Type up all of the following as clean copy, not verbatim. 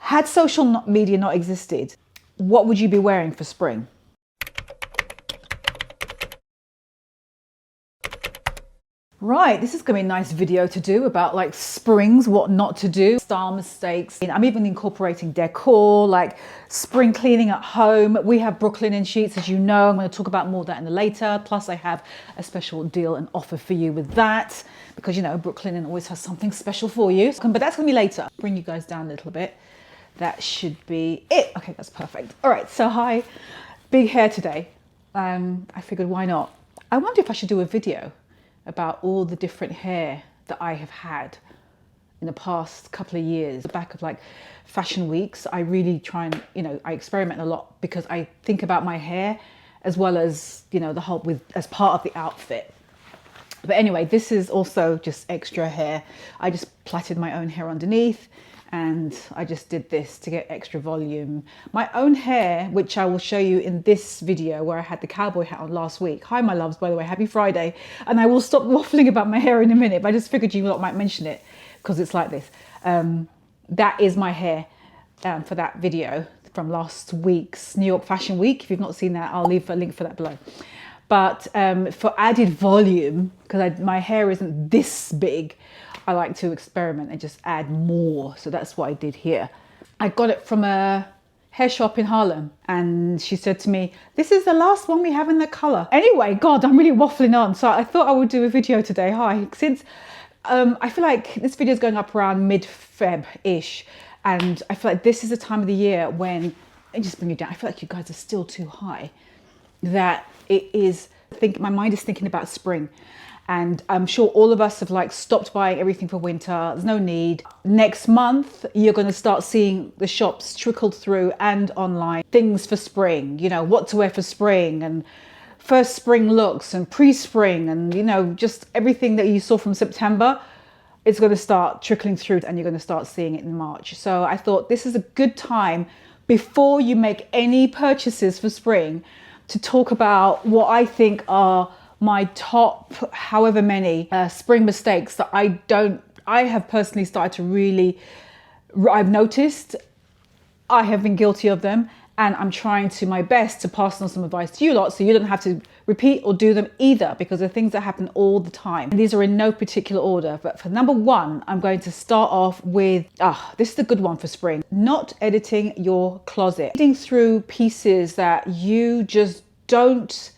Had social media not existed, what would you be wearing for spring? Right, this is going to be a nice video to do about like springs, what not to do, style mistakes. I'm even incorporating decor, like spring cleaning at home. We have Brooklinen sheets, as you know. I'm going to talk about more of that in the later. Plus I have a special deal and offer for you with that because, you know, Brooklinen always has something special for you. But that's going to be later. Bring you guys down a little bit. That should be it. Okay, that's perfect. All right, so hi, big hair today. I figured why not? I wonder if I should do a video about all the different hair that I have had in the past couple of years. The back of like fashion weeks, I really try and, you know, I experiment a lot because I think about my hair as well as, you know, the whole as part of the outfit. But anyway, this is also just extra hair. I just plaited my own hair underneath and I just did this to get extra volume. My own hair, which I will show you in this video where I had the cowboy hat on last week. Hi, my loves, by the way, happy Friday. And I will stop waffling about my hair in a minute, but I just figured you lot might mention it because it's like this. That is my hair for that video from last week's New York Fashion Week. If you've not seen that, I'll leave a link for that below. But for added volume, because my hair isn't this big, I like to experiment and just add more. So that's what I did here. I got it from a hair shop in Harlem and she said to me, this is the last one we have in the color. Anyway, God, I'm really waffling on. So I thought I would do a video today. Hi, since I feel like this video is going up around mid-Feb-ish. And I feel like this is the time of the year when, and just bring you down, I feel like you guys are still too high. That it is, my mind is thinking about spring. And I'm sure all of us have like stopped buying everything for winter. There's no need. Next month, you're going to start seeing the shops trickled through and online. Things for spring, you know, what to wear for spring and first spring looks and pre-spring and, you know, just everything that you saw from September. It's going to start trickling through and you're going to start seeing it in March. So I thought this is a good time before you make any purchases for spring to talk about what I think are my top however many spring mistakes that I have personally started to really, I've noticed I have been guilty of them and I'm trying to my best to pass on some advice to you lot so you don't have to repeat or do them either because they're things that happen all the time. And these are in no particular order, but for number one, I'm going to start off with, this is the good one for spring, not editing your closet. Reading through pieces that you just don't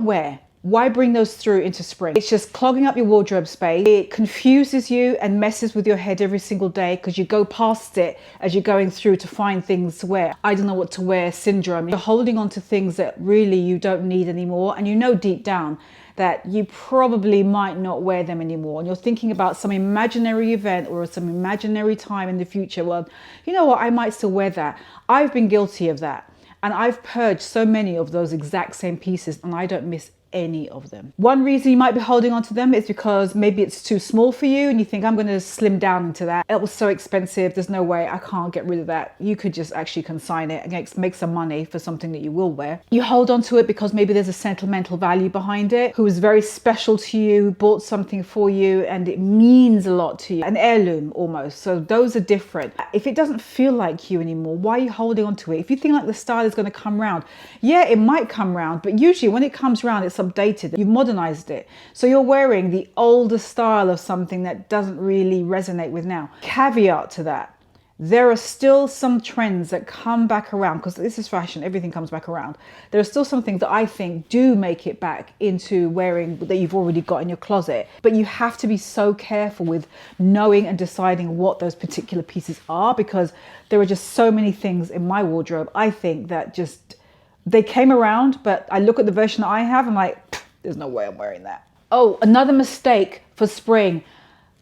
wear. Why bring those through into spring? It's just clogging up your wardrobe space. It confuses you and messes with your head every single day because you go past it as you're going through to find things to wear. I don't know what to wear syndrome. You're holding on to things that really you don't need anymore. And you know deep down that you probably might not wear them anymore. And you're thinking about some imaginary event or some imaginary time in the future. Well, you know what? I might still wear that. I've been guilty of that. And I've purged so many of those exact same pieces and I don't miss any of them. One reason you might be holding on to them is because maybe it's too small for you and you think I'm going to slim down into that. It was so expensive. There's no way I can't get rid of that. You could just actually consign it and make some money for something that you will wear. You hold on to it because maybe there's a sentimental value behind it, who is very special to you, bought something for you and it means a lot to you. An heirloom almost. So those are different. If it doesn't feel like you anymore, why are you holding on to it? If you think like the style is going to come round, yeah, it might come round, but usually when it comes round, it's updated, you've modernized it. So you're wearing the older style of something that doesn't really resonate with now. Caveat to that, there are still some trends that come back around because this is fashion, everything comes back around. There are still some things that I think do make it back into wearing that you've already got in your closet. But you have to be so careful with knowing and deciding what those particular pieces are because there are just so many things in my wardrobe, I think, that just they came around, but I look at the version that I have, I'm like, there's no way I'm wearing that. Oh, another mistake for spring,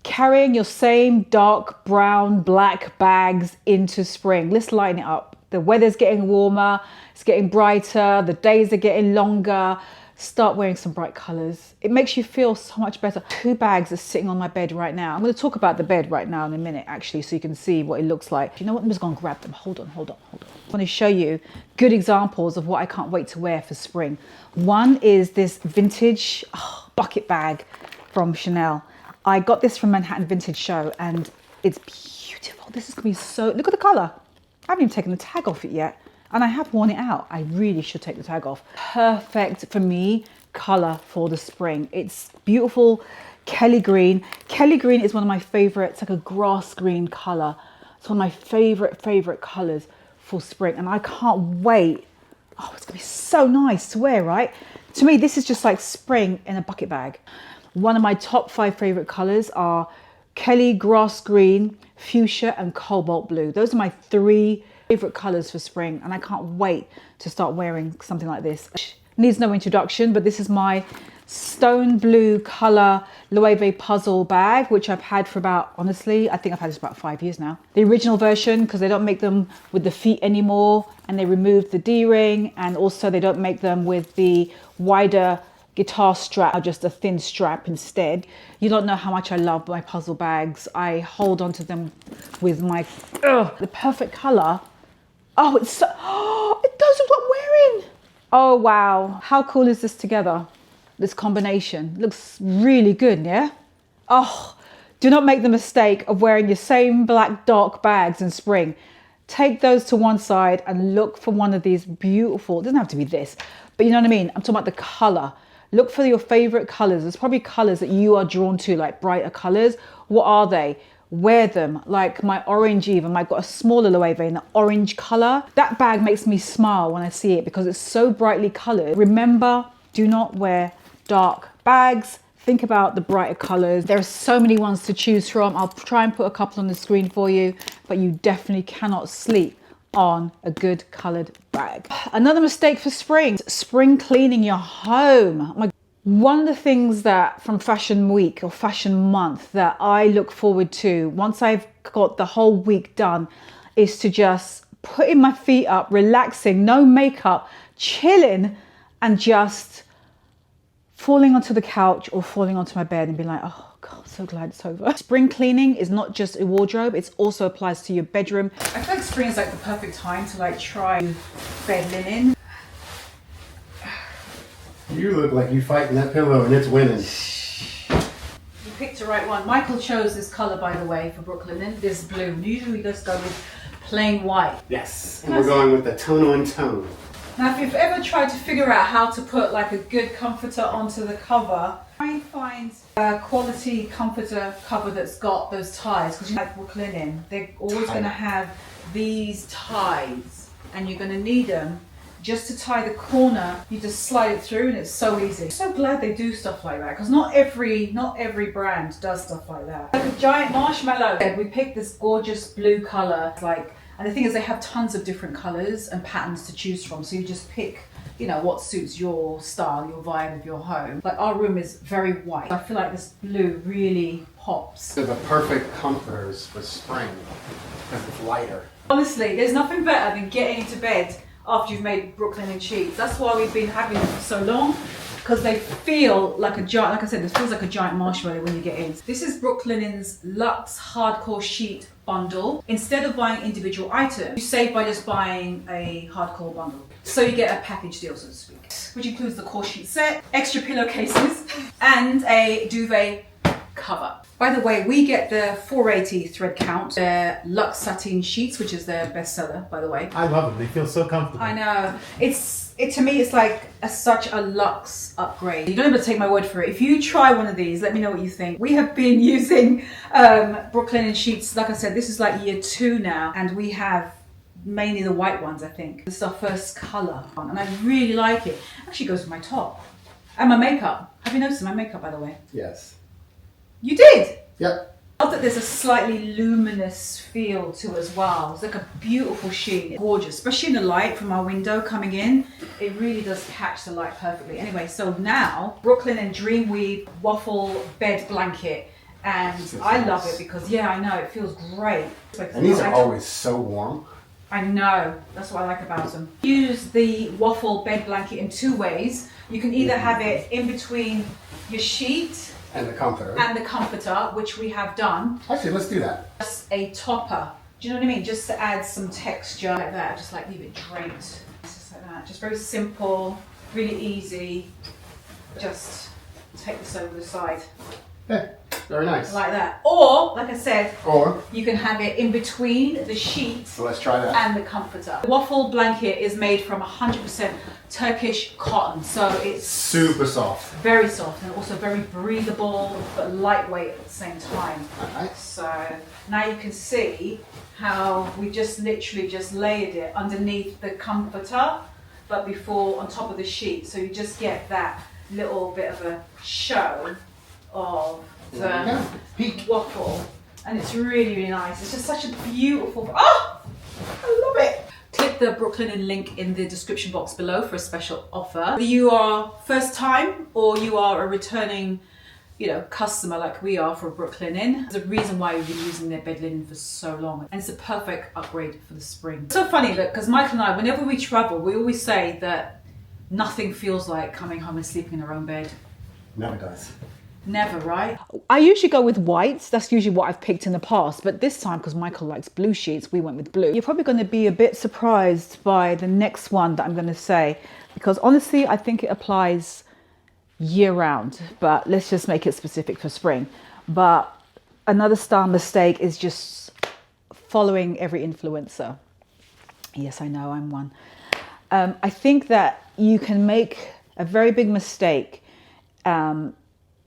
carrying your same dark brown, black bags into spring. Let's lighten it up. The weather's getting warmer, it's getting brighter, the days are getting longer. Start wearing some bright colors. It makes you feel so much better. 2 bags are sitting on my bed right now. I'm going to talk about the bed right now in a minute, actually, so you can see what it looks like. You know what? I'm just going to grab them. Hold on. I want to show you good examples of what I can't wait to wear for spring. One is this vintage bucket bag from Chanel. I got this from Manhattan Vintage Show and it's beautiful. beautiful. This is gonna be so, look at the color. I haven't even taken the tag off it yet. And I have worn it out. I really should take the tag off. Perfect for me color for the spring. It's beautiful Kelly green. Kelly green is one of my favorites. It's like a grass green color. It's one of my favorite colors for spring. And I can't wait. Oh, it's gonna be so nice to wear, right? To me, this is just like spring in a bucket bag. One of my top 5 favorite colors are Kelly grass green, fuchsia, and cobalt blue. Those are my 3 favorite colors for spring, and I can't wait to start wearing something like this. Needs no introduction, but this is my stone blue color Loewe puzzle bag, which I've had for about, honestly, I think I've had this about 5 years now. The original version, because they don't make them with the feet anymore, and they removed the D-ring, and also they don't make them with the wider guitar strap, or just a thin strap instead. You don't know how much I love my puzzle bags. I hold onto them with my, the perfect color. Oh, it's so, oh, it does what I'm wearing. Oh, wow. How cool is this together? This combination looks really good, yeah? Oh, do not make the mistake of wearing your same black dark bags in spring. Take those to one side and look for one of these beautiful, it doesn't have to be this, but you know what I mean? I'm talking about the color. Look for your favorite colors. There's probably colors that you are drawn to, like brighter colors. What are they? Wear them. Like my orange even, I've got a smaller Loewe in the orange color. That bag makes me smile when I see it because it's so brightly colored. Remember, do not wear dark bags. Think about the brighter colors. There are so many ones to choose from. I'll try and put a couple on the screen for you, but you definitely cannot sleep on a good colored bag. Another mistake for spring cleaning your home. One of the things that from fashion week or fashion month that I look forward to once I've got the whole week done is to just putting my feet up, relaxing, no makeup, chilling, and just falling onto the couch or falling onto my bed and being like, oh God, so glad it's over. Spring cleaning is not just a wardrobe, it also applies to your bedroom. I feel like spring is like the perfect time to like try bed linen. You look like you fighting that pillow and it's winning. You picked the right one. Michael chose this color, by the way, for Brooklinen, this blue. Usually we just go with plain white. Yes, and we're going with the tone on tone. Now, if you've ever tried to figure out how to put like a good comforter onto the cover, try and find a quality comforter cover that's got those ties, because you know, like Brooklinen, they're always going to have these ties, and you're going to need them just to tie the corner. You just slide it through, and it's so easy. I'm so glad they do stuff like that, because not every brand does stuff like that. Like a giant marshmallow. We picked this gorgeous blue color, and the thing is, they have tons of different colors and patterns to choose from. So you just pick, you know, what suits your style, your vibe of your home. Like our room is very white. I feel like this blue really pops. They're the perfect comforters for spring because it's lighter. Honestly, there's nothing better than getting into bed after you've made Brooklinen sheets. That's why we've been having them for so long, because they feel like a giant, like I said, this feels like a giant marshmallow when you get in. This is Brooklinen's Luxe Hardcore Sheet Bundle. Instead of buying individual items, you save by just buying a hardcore bundle. So you get a package deal, so to speak, which includes the core sheet set, extra pillowcases, and a duvet cover. By the way, we get the 480 thread count, their Luxe Satin Sheets, which is their bestseller, by the way. I love them. They feel so comfortable. I know. To me, it's like such a luxe upgrade. You don't have to take my word for it. If you try one of these, let me know what you think. We have been using Brooklinen sheets. Like I said, this is like year 2 now, and we have mainly the white ones, I think. This is our first color, and I really like it. Actually goes with my top and my makeup. Have you noticed my makeup, by the way? Yes. You did? Yep. I love that there's a slightly luminous feel to it as well. It's like a beautiful sheen. It's gorgeous, especially in the light from our window coming in. It really does catch the light perfectly. Anyway, so now Brooklinen Dreamweave Waffle Bed Blanket. And I love it because, yeah, I know, it feels great. And these are always so warm. I know, that's what I like about them. Use the waffle bed blanket in 2 ways. You can either have it in between your sheet and the comforter, which we have done. Actually, let's do that. Just a topper. Do you know what I mean? Just to add some texture like that. Just like leave it draped. Just like that. Just very simple, really easy. Just take this over the side. Yeah. Very nice. Like that. Or, like I said, Or you can have it in between the sheets so let's try that. and the comforter. The waffle blanket is made from 100% Turkish cotton, so it's Super soft. very soft and also very breathable but lightweight at the same time. Alright. So now you can see how we just literally just layered it underneath the comforter, but before on top of the sheet. So you just get that little bit of a show of the waffle, and it's really, really nice. It's just such a beautiful, oh, I love it. Click the Brooklinen link in the description box below for a special offer. Whether you are first time or you are a returning, customer like we are for Brooklinen, there's a reason why we've been using their bed linen for so long, and it's a perfect upgrade for the spring. It's so funny that because Michael and I, whenever we travel, we always say that nothing feels like coming home and sleeping in our own bed. Never does. Never, right? I usually go with whites. That's usually what I've picked in the past. But this time, because Michael likes blue sheets, we went with blue. You're probably going to be a bit surprised by the next one that I'm going to say, because honestly, I think it applies year round. But let's just make it specific for spring. But another style mistake is just following every influencer. Yes, I know, I'm one. I think that you can make a very big mistake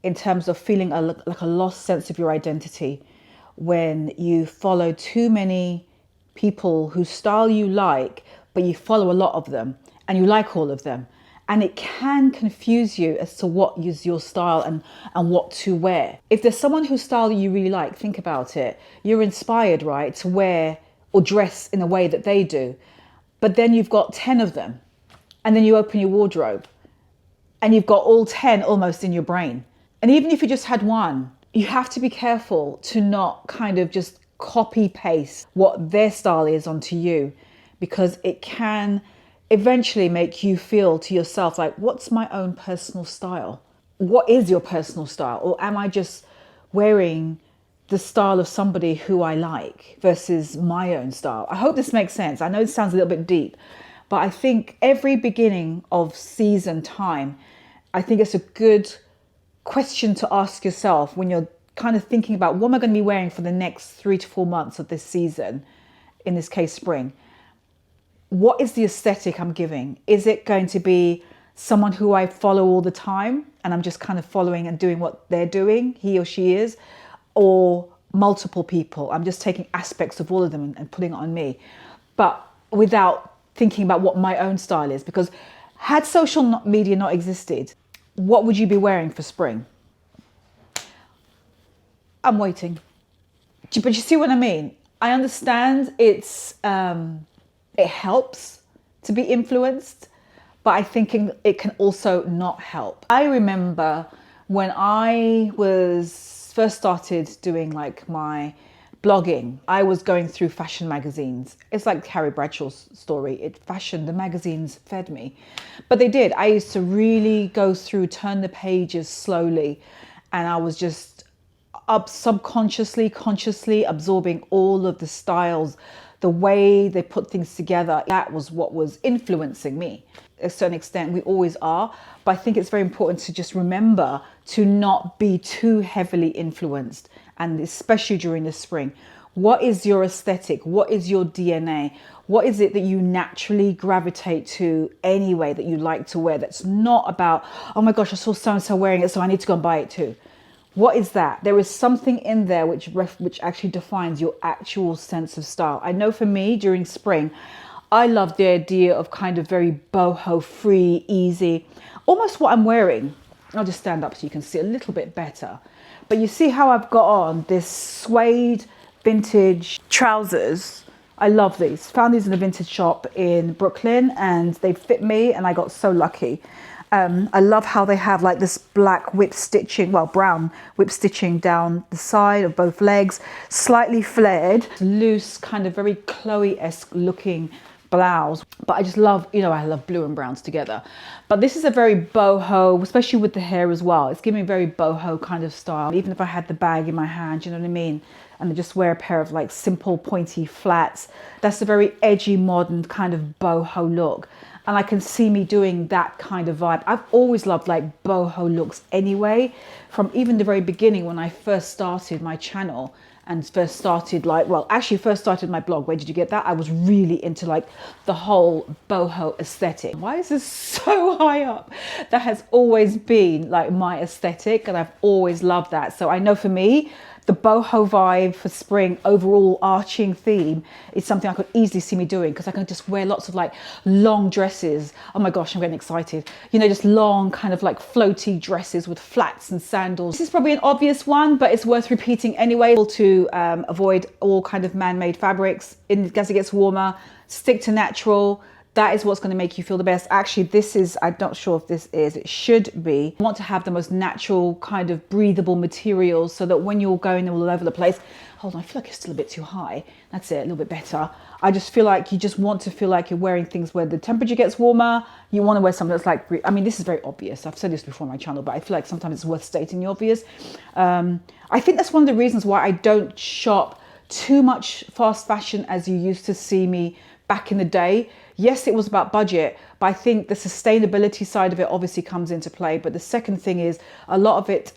in terms of feeling like a lost sense of your identity when you follow too many people whose style you like, but you follow a lot of them and you like all of them. And it can confuse you as to what is your style and what to wear. If there's someone whose style you really like, think about it. You're inspired, right, to wear or dress in a way that they do. But then you've got 10 of them. And then you open your wardrobe and you've got all 10 almost in your brain. And even if you just had one, you have to be careful to not kind of just copy paste what their style is onto you, because it can eventually make you feel to yourself like, what's my own personal style? What is your personal style? Or am I just wearing the style of somebody who I like versus my own style? I hope this makes sense. I know it sounds a little bit deep, but I think every beginning of season time, I think it's a good question to ask yourself when you're kind of thinking about what am I going to be wearing for the next 3 to 4 months of this season, in this case spring. What is the aesthetic I'm giving? Is it going to be someone who I follow all the time and I'm just kind of following and doing what they're doing, he or she is, or multiple people? I'm just taking aspects of all of them and putting it on me, but without thinking about what my own style is. Because had social media not existed, what would you be wearing for spring? I'm waiting. But you see what I mean? I understand it helps to be influenced, but I think it can also not help. I remember when I was first started doing like my blogging, I was going through fashion magazines. It's like Carrie Bradshaw's story. The magazines fed me. But they did. I used to really go through, turn the pages slowly. And I was just consciously absorbing all of the styles, the way they put things together. That was what was influencing me. To a certain extent, we always are. But I think it's very important to just remember to not be too heavily influenced, and especially during the spring. What is your aesthetic? What is your DNA? What is it that you naturally gravitate to anyway, that you like to wear? That's not about, oh my gosh, I saw so-and-so wearing it, so I need to go and buy it too. What is that? There is something in there which actually defines your actual sense of style. I know for me, during spring, I love the idea of kind of very boho, free, easy, almost what I'm wearing. I'll just stand up so you can see a little bit better. But you see how I've got on this suede vintage trousers. I love these. Found these in a vintage shop in Brooklyn and they fit me and I got so lucky. I love how they have like this black whip stitching, well, brown whip stitching down the side of both legs, slightly flared, loose, kind of very Chloe-esque looking blouse. But I just love, I love blue and browns together. But this is a very boho, especially with the hair as well. It's giving me very boho kind of style. Even if I had the bag in my hand, you know what I mean? And I just wear a pair of like simple pointy flats. That's a very edgy, modern kind of boho look. And I can see me doing that kind of vibe. I've always loved like boho looks anyway, from even the very beginning when I first started my channel and first started first started my blog. Where did you get that? I was really into like the whole boho aesthetic. Why is this so high up? That has always been like my aesthetic, and I've always loved that. So I know for me, the boho vibe for spring, overall arching theme, is something I could easily see me doing, because I can just wear lots of like long dresses. Oh my gosh, I'm getting excited. You know, just long kind of like floaty dresses with flats and sandals. This is probably an obvious one, but it's worth repeating anyway, to avoid all kind of man-made fabrics. As it gets warmer, stick to natural. That is what's going to make you feel the best. Actually, this is, I'm not sure if this is, it should be. You want to have the most natural kind of breathable materials, so that when you're going all over the place, hold on, I feel like it's still a bit too high. That's it, a little bit better. I just feel like you just want to feel like you're wearing things where the temperature gets warmer. You want to wear something that's like, I mean, this is very obvious. I've said this before on my channel, but I feel like sometimes it's worth stating the obvious. I think that's one of the reasons why I don't shop too much fast fashion as you used to see me back in the day. Yes, it was about budget, but I think the sustainability side of it obviously comes into play. But the second thing is, a lot of it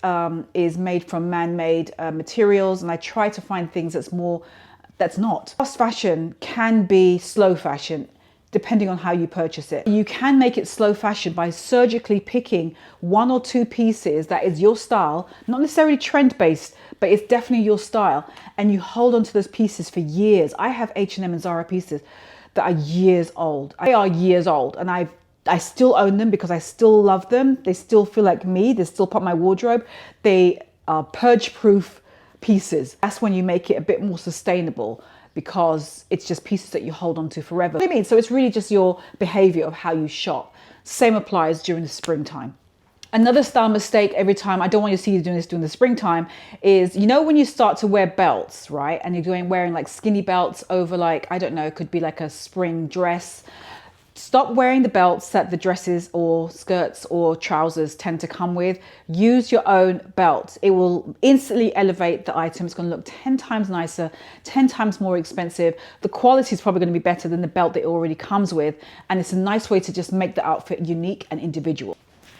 is made from man-made materials, and I try to find things that's not. Fast fashion can be slow fashion, depending on how you purchase it. You can make it slow fashion by surgically picking one or two pieces that is your style, not necessarily trend-based, but it's definitely your style, and you hold on to those pieces for years. I have H&M and Zara pieces that are years old. They are years old, and I still own them because I still love them. They still feel like me. They're still part of my wardrobe. They are purge-proof pieces. That's when you make it a bit more sustainable, because it's just pieces that you hold on to forever. What I mean, so it's really just your behavior of how you shop. Same applies during the springtime. Another style mistake every time, I don't want you to see you doing this during the springtime, is, you know, when you start to wear belts, right? And you're wearing like skinny belts over like, I don't know, it could be like a spring dress. Stop wearing the belts that the dresses or skirts or trousers tend to come with. Use your own belt. It will instantly elevate the item. It's going to look 10 times nicer, 10 times more expensive. The quality is probably going to be better than the belt that it already comes with. And it's a nice way to just make the outfit unique and individual.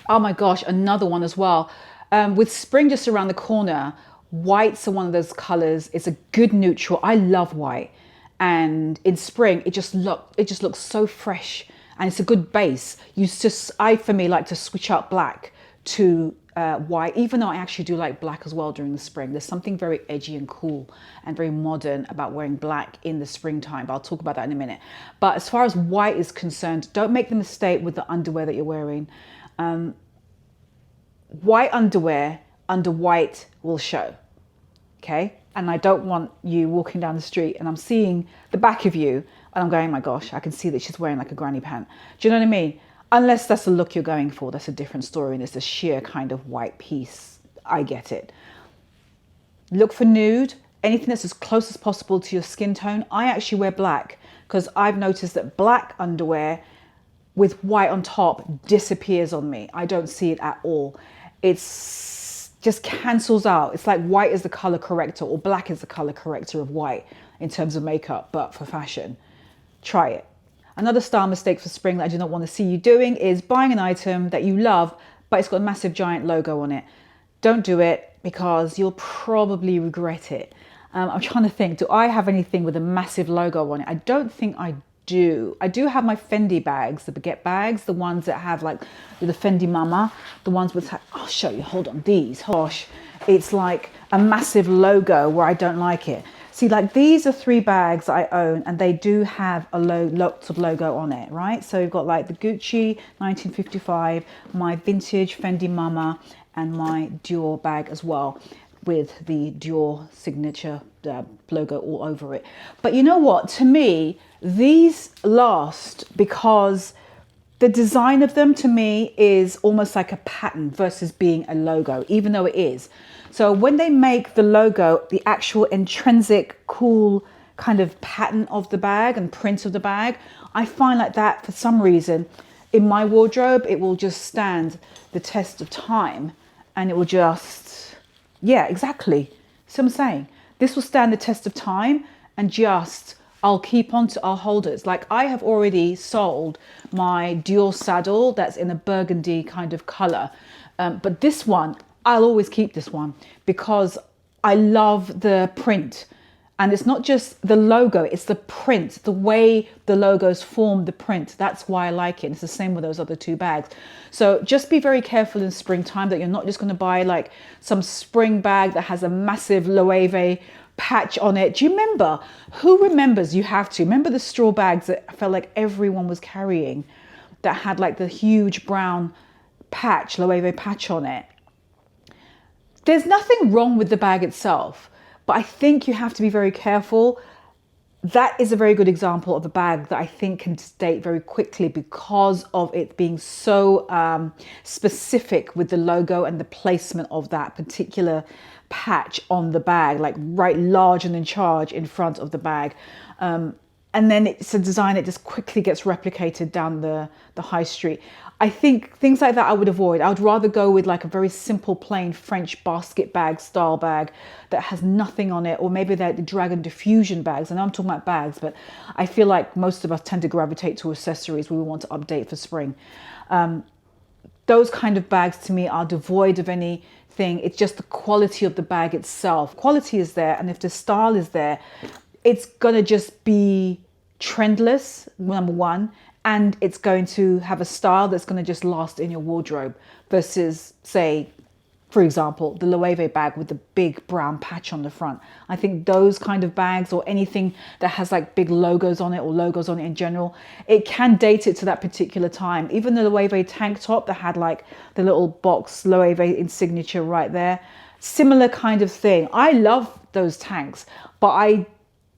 Oh my gosh, another one as well. With spring just around the corner, whites are one of those colors. It's a good neutral. I love white. And in spring, it just looks so fresh, and it's a good base. For me, like to switch out black to white, even though I actually do like black as well during the spring. There's something very edgy and cool and very modern about wearing black in the springtime, but I'll talk about that in a minute. But as far as white is concerned, don't make the mistake with the underwear that you're wearing. White underwear under white will show, okay? And I don't want you walking down the street and I'm seeing the back of you and I'm going, oh my gosh, I can see that she's wearing like a granny pant. Do you know what I mean? Unless that's the look you're going for, that's a different story, and it's a sheer kind of white piece. I get it. Look for nude, anything that's as close as possible to your skin tone. I actually wear black because I've noticed that black underwear with white on top disappears on me. I don't see it at all. It's just cancels out. It's like white is the color corrector, or black is the color corrector of white in terms of makeup, but for fashion. Try it. Another style mistake for spring that I do not want to see you doing is buying an item that you love, but it's got a massive giant logo on it. Don't do it, because you'll probably regret it. I'm trying to think, do I have anything with a massive logo on it? I don't think I do. I do have my Fendi bags, the baguette bags, the ones that have like the Fendi Mama, the ones with, I'll show you, hold on, these, gosh, it's like a massive logo where I don't like it. See, like these are 3 bags I own, and they do have a lots of logo on it, right? So you've got like the Gucci 1955, my vintage Fendi Mama, and my Dior bag as well, with the Dior signature logo all over it. But you know what? To me, these last because the design of them to me is almost like a pattern versus being a logo, even though it is. So when they make the logo, the actual intrinsic cool kind of pattern of the bag and print of the bag, I find like that for some reason in my wardrobe, it will just stand the test of time, and it will just, yeah, exactly. So I'm saying this will stand the test of time and just, I'll keep on to, I'll hold it. Like I have already sold my Dior saddle that's in a burgundy kind of color. But this one, I'll always keep this one because I love the print. And it's not just the logo, it's the print, the way the logos form the print. That's why I like it. It's the same with those other two bags. So just be very careful in springtime that you're not just going to buy like some spring bag that has a massive Loewe patch on it. Do you remember? Who remembers? You have to. Remember the straw bags that I felt like everyone was carrying that had like the huge brown patch, Loewe patch on it? There's nothing wrong with the bag itself. But I think you have to be very careful. That is a very good example of a bag that I think can date very quickly because of it being so specific with the logo and the placement of that particular patch on the bag, like right large and in charge in front of the bag. And then it's a design that just quickly gets replicated down the high street. I think things like that I would avoid. I would rather go with like a very simple, plain French basket bag style bag that has nothing on it, or maybe they're the Dragon Diffusion bags. I know I'm talking about bags, but I feel like most of us tend to gravitate to accessories we want to update for spring. Those kind of bags to me are devoid of anything. It's just the quality of the bag itself. Quality is there, and if the style is there, it's gonna just be trendless, number one, and it's going to have a style that's going to just last in your wardrobe versus, say, for example, the Loewe bag with the big brown patch on the front. I think those kind of bags, or anything that has like big logos on it, or logos on it in general, it can date it to that particular time. Even the Loewe tank top that had like the little box Loewe insignia right there, similar kind of thing. I love those tanks, but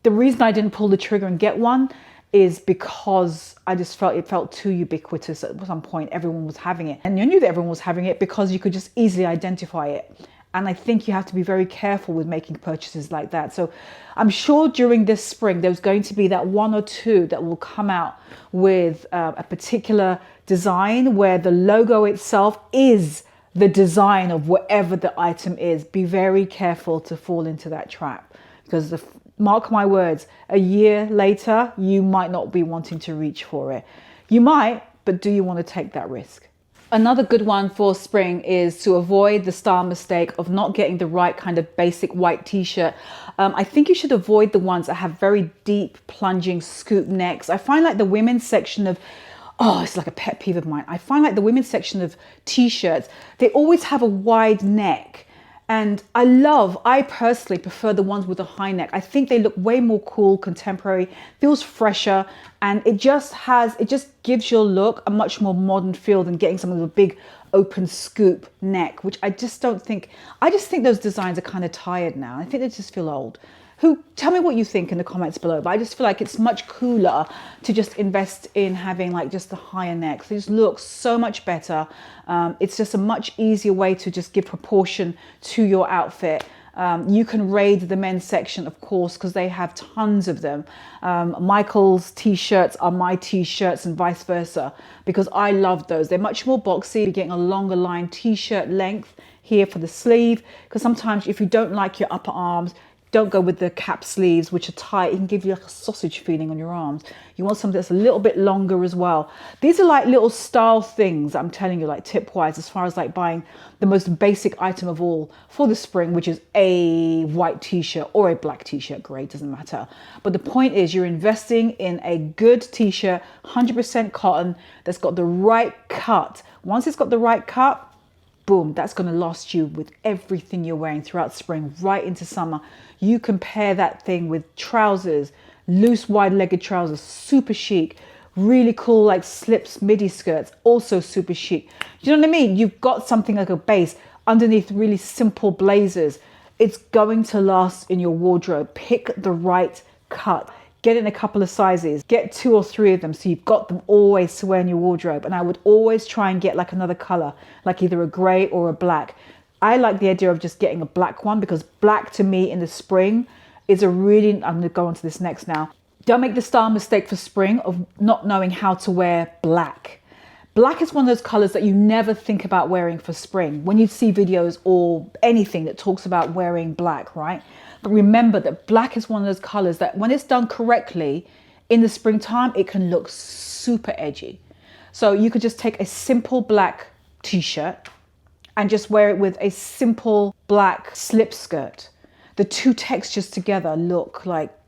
the reason I didn't pull the trigger and get one is because I just felt it felt too ubiquitous. At some point everyone was having it, and you knew that everyone was having it because you could just easily identify it. And I think you have to be very careful with making purchases like that. So I'm sure during this spring there's going to be that one or two that will come out with a particular design where the logo itself is the design of whatever the item is. Be very careful to fall into that trap, because mark my words, a year later, you might not be wanting to reach for it. You might, but do you want to take that risk? Another good one for spring is to avoid the style mistake of not getting the right kind of basic white t-shirt. I think you should avoid the ones that have very deep plunging scoop necks. I find like the women's section of, oh, it's like a pet peeve of mine. I find like the women's section of t-shirts, they always have a wide neck. And I personally prefer the ones with a high neck. I think they look way more cool, contemporary, feels fresher, and it just gives your look a much more modern feel than getting some of the big open scoop neck, which I just think those designs are kind of tired now. I think they just feel old. Tell me what you think in the comments below, but I just feel like it's much cooler to just invest in having like just the higher necks. They just look so much better. It's just a much easier way to just give proportion to your outfit. You can raid the men's section, of course, because they have tons of them. Michael's t-shirts are my t-shirts and vice versa, because I love those. They're much more boxy. You're getting a longer line t-shirt length here for the sleeve, because sometimes if you don't like your upper arms, don't go with the cap sleeves, which are tight. It can give you like a sausage feeling on your arms. You want something that's a little bit longer as well. These are like little style things, I'm telling you, like tip wise, as far as like buying the most basic item of all for the spring, which is a white t-shirt or a black t-shirt, grey, doesn't matter. But the point is, you're investing in a good t-shirt, 100% cotton, that's got the right cut. Once it's got the right cut, boom, that's going to last you with everything you're wearing throughout spring, right into summer. You can pair that thing with trousers, loose wide-legged trousers, super chic, really cool like slips, midi skirts, also super chic. You know what I mean? You've got something like a base underneath really simple blazers. It's going to last in your wardrobe. Pick the right cut. Get in a couple of sizes, get 2 or 3 of them, so you've got them always to wear in your wardrobe. And I would always try and get like another color, like either a gray or a black. I like the idea of just getting a black one, because black to me in the spring is I'm going to go on to this next now. Don't make the style mistake for spring of not knowing how to wear black. Black is one of those colors that you never think about wearing for spring when you see videos or anything that talks about wearing black, right? But remember that black is one of those colors that when it's done correctly in the springtime, it can look super edgy. So you could just take a simple black t-shirt and just wear it with a simple black slip skirt. The two textures together look like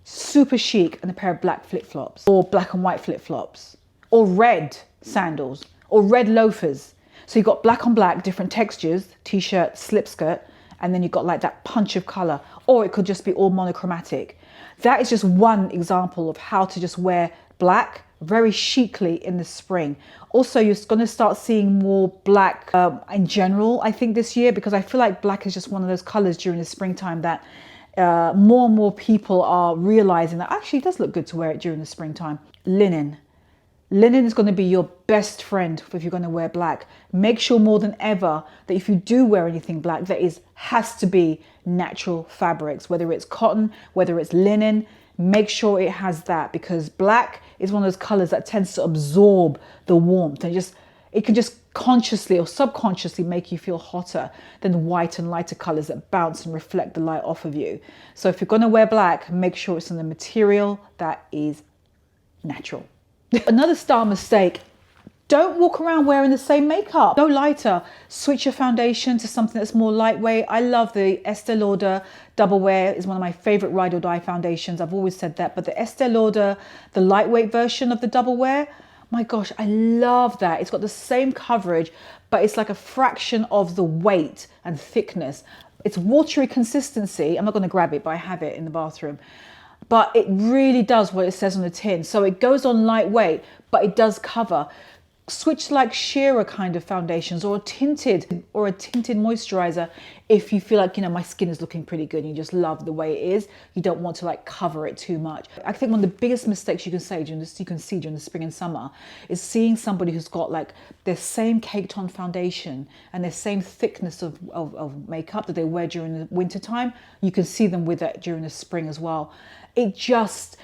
super chic, and a pair of black flip-flops or black and white flip-flops or red sandals or red loafers. So you've got black on black, different textures, t-shirt, slip skirt, and then you've got like that punch of color, or it could just be all monochromatic. That is just one example of how to just wear black very chicly in the spring. Also, you're going to start seeing more black in general, I think, this year, because I feel like black is just one of those colors during the springtime that more and more people are realizing that actually it does look good to wear it during the springtime. Linen. Linen is going to be your best friend if you're going to wear black. Make sure more than ever that if you do wear anything black, that has to be natural fabrics, whether it's cotton, whether it's linen. Make sure it has that, because black is one of those colors that tends to absorb the warmth, and it can just consciously or subconsciously make you feel hotter than white and lighter colors that bounce and reflect the light off of you. So if you're going to wear black, make sure it's in a material that is natural. Another style mistake: don't walk around wearing the same makeup. Go lighter. Switch your foundation to something that's more lightweight. I love the Estee Lauder Double Wear. Is one of my favorite ride or die foundations. I've always said that. But the Estee Lauder, the lightweight version of the Double Wear, my gosh, I love that. It's got the same coverage, but it's like a fraction of the weight and thickness. It's watery consistency. I'm not going to grab it, but I have it in the bathroom. But it really does what it says on the tin. So it goes on lightweight, but it does cover. Switch to like sheerer kind of foundations, or a tinted moisturizer if you feel like, you know, my skin is looking pretty good and you just love the way it is. You don't want to like cover it too much. I think one of the biggest mistakes you can see during the spring and summer is seeing somebody who's got like their same caked on foundation and their same thickness of makeup that they wear during the winter time. You can see them with that during the spring as well. It just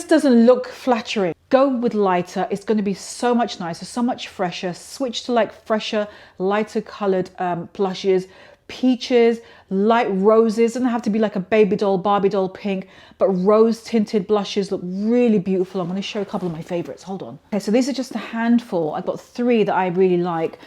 doesn't look flattering. Go with lighter. It's going to be so much nicer, so much fresher. Switch to like fresher, lighter colored blushes, peaches, light roses. Doesn't have to be like a baby doll, Barbie doll pink, but rose tinted blushes look really beautiful. I'm going to show a couple of my favorites. Hold on. Okay, so these are just a handful. I've got 3 that I really like.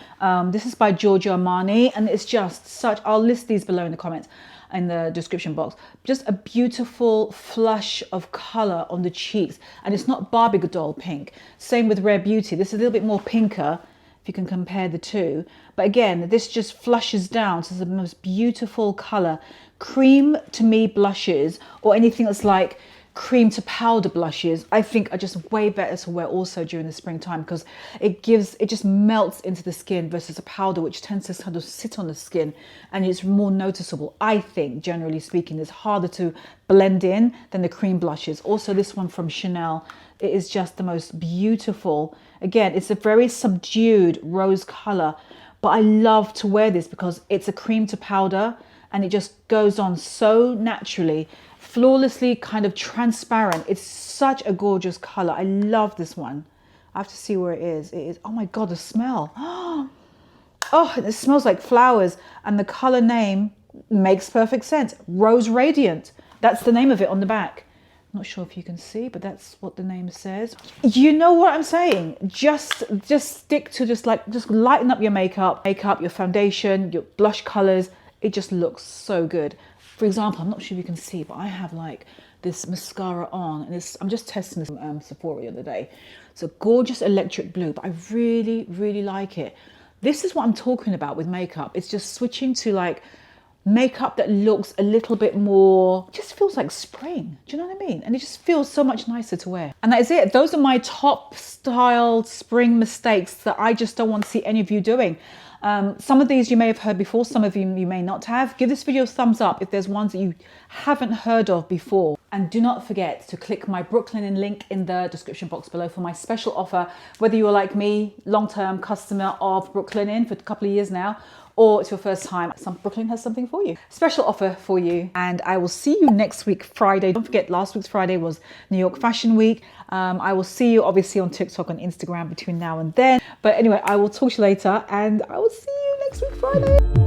This is by Giorgio Armani, and it's just such, I'll list these below in the comments, in the description box. Just a beautiful flush of color on the cheeks, and it's not Barbie doll pink. Same with Rare Beauty. This is a little bit more pinker if you can compare the two, but again, this just flushes down. So it's the most beautiful color. Cream to me blushes, or anything that's like cream to powder blushes, I think are just way better to wear also during the springtime, because it just melts into the skin, versus a powder which tends to sort of sit on the skin and it's more noticeable. I think, generally speaking, it's harder to blend in than the cream blushes. Also, this one from Chanel, it is just the most beautiful. Again, it's a very subdued rose color, but I love to wear this because it's a cream to powder and it just goes on so naturally, flawlessly, kind of transparent. It's such a gorgeous color. I love this one. I have to see where it is. It is, oh my God, the smell. Oh, it smells like flowers. And the color name makes perfect sense. Rose Radiant. That's the name of it on the back. I'm not sure if you can see, but that's what the name says. You know what I'm saying? Just stick to just lighten up your makeup, your foundation, your blush colors. It just looks so good. For example, I'm not sure if you can see, but I have like this mascara on, and I'm just testing this Sephora the other day. It's a gorgeous electric blue, but I really, really like it. This is what I'm talking about with makeup. It's just switching to like makeup that looks a little bit more, just feels like spring. Do you know what I mean? And it just feels so much nicer to wear. And that is it. Those are my top style spring mistakes that I just don't want to see any of you doing. Some of these you may have heard before, some of you may not have. Give this video a thumbs up if there's ones that you haven't heard of before. And do not forget to click my Brooklinen link in the description box below for my special offer. Whether you're like me, long-term customer of Brooklinen for a couple of years now, or it's your first time, Brooklinen has something for you. Special offer for you. And I will see you next week, Friday. Don't forget, last week's Friday was New York Fashion Week. I will see you obviously on TikTok and Instagram between now and then. But anyway, I will talk to you later and I will see you next week, Friday.